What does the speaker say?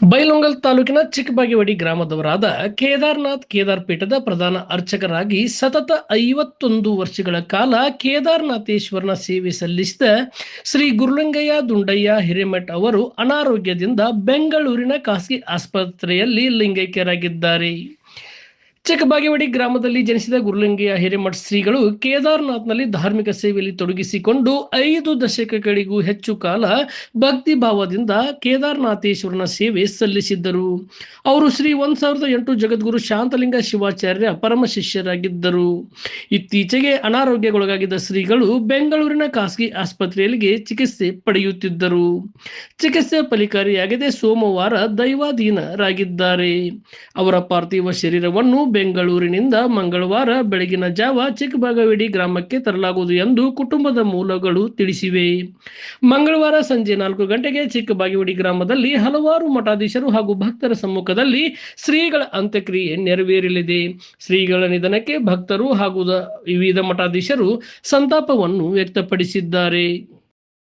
ಬೈಲಹೊಂಗಲ ತಾಲೂಕಿನ ಚಿಕ್ಕಬಾಗೇವಾಡಿ ಗ್ರಾಮದವರಾದ ಕೇದಾರ್ ಪೀಠದ ಪ್ರಧಾನ ಅರ್ಚಕರಾಗಿ ಸತತ 51 ವರ್ಷಗಳ ಕಾಲ ಕೇದಾರನಾಥೇಶ್ವರನ ಸೇವೆ ಸಲ್ಲಿಸಿದ ಶ್ರೀ ಗುರುಲಿಂಗಯ್ಯ ದುಂಡಯ್ಯ ಹಿರೇಮಠ್ ಅವರು ಅನಾರೋಗ್ಯದಿಂದ ಬೆಂಗಳೂರಿನ ಖಾಸಗಿ ಆಸ್ಪತ್ರೆಯಲ್ಲಿ ಲಿಂಗೈಕ್ಯರಾಗಿದ್ದಾರೆ. ಚಿಕ್ಕಬಾಗೇವಾಡಿ ಗ್ರಾಮದಲ್ಲಿ ಜನಿಸಿದ ಗುರುಲಿಂಗಯ್ಯ ಹಿರೇಮಠ ಶ್ರೀಗಳು ಕೇದಾರ್ನಾಥ್ನಲ್ಲಿ ಧಾರ್ಮಿಕ ಸೇವೆಯಲ್ಲಿ ತೊಡಗಿಸಿಕೊಂಡು 5 ದಶಕಗಳಿಗೂ ಹೆಚ್ಚು ಕಾಲ ಭಕ್ತಿ ಭಾವದಿಂದ ಕೇದಾರನಾಥೇಶ್ವರನ ಸೇವೆ ಸಲ್ಲಿಸಿದ್ದರು. ಅವರು ಶ್ರೀ 1008 ಜಗದ್ಗುರು ಶಾಂತಲಿಂಗ ಶಿವಾಚಾರ್ಯ ಪರಮ ಶಿಷ್ಯರಾಗಿದ್ದರು. ಇತ್ತೀಚೆಗೆ ಅನಾರೋಗ್ಯಗೊಳಗಾಗಿದ್ದ ಶ್ರೀಗಳು ಬೆಂಗಳೂರಿನ ಖಾಸಗಿ ಆಸ್ಪತ್ರೆಯಲ್ಲಿ ಚಿಕಿತ್ಸೆ ಪಡೆಯುತ್ತಿದ್ದರು. ಚಿಕಿತ್ಸೆ ಫಲಕಾರಿಯಾಗದೆ ಸೋಮವಾರ ದೈವಾಧೀನರಾಗಿದ್ದಾರೆ. ಅವರ ಪಾರ್ಥಿವ ಶರೀರವನ್ನು ಬೆಂಗಳೂರಿನಿಂದ ಮಂಗಳವಾರ ಬೆಳಗಿನ ಜಾವ ಚಿಕ್ಕಬಾಗೇವಾಡಿ ಗ್ರಾಮಕ್ಕೆ ತರಲಾಗುವುದು ಎಂದು ಕುಟುಂಬದ ಮೂಲಗಳು ತಿಳಿಸಿವೆ. ಮಂಗಳವಾರ ಸಂಜೆ 4 ಗಂಟೆಗೆ ಚಿಕ್ಕಬಾಗೇವಾಡಿ ಗ್ರಾಮದಲ್ಲಿ ಹಲವಾರು ಮಠಾಧೀಶರು ಹಾಗೂ ಭಕ್ತರ ಸಮ್ಮುಖದಲ್ಲಿ ಶ್ರೀಗಳ ಅಂತ್ಯಕ್ರಿಯೆ ನೆರವೇರಲಿದೆ. ಶ್ರೀಗಳ ನಿಧನಕ್ಕೆ ಭಕ್ತರು ಹಾಗೂ ವಿವಿಧ ಮಠಾಧೀಶರು ಸಂತಾಪವನ್ನು ವ್ಯಕ್ತಪಡಿಸಿದ್ದಾರೆ.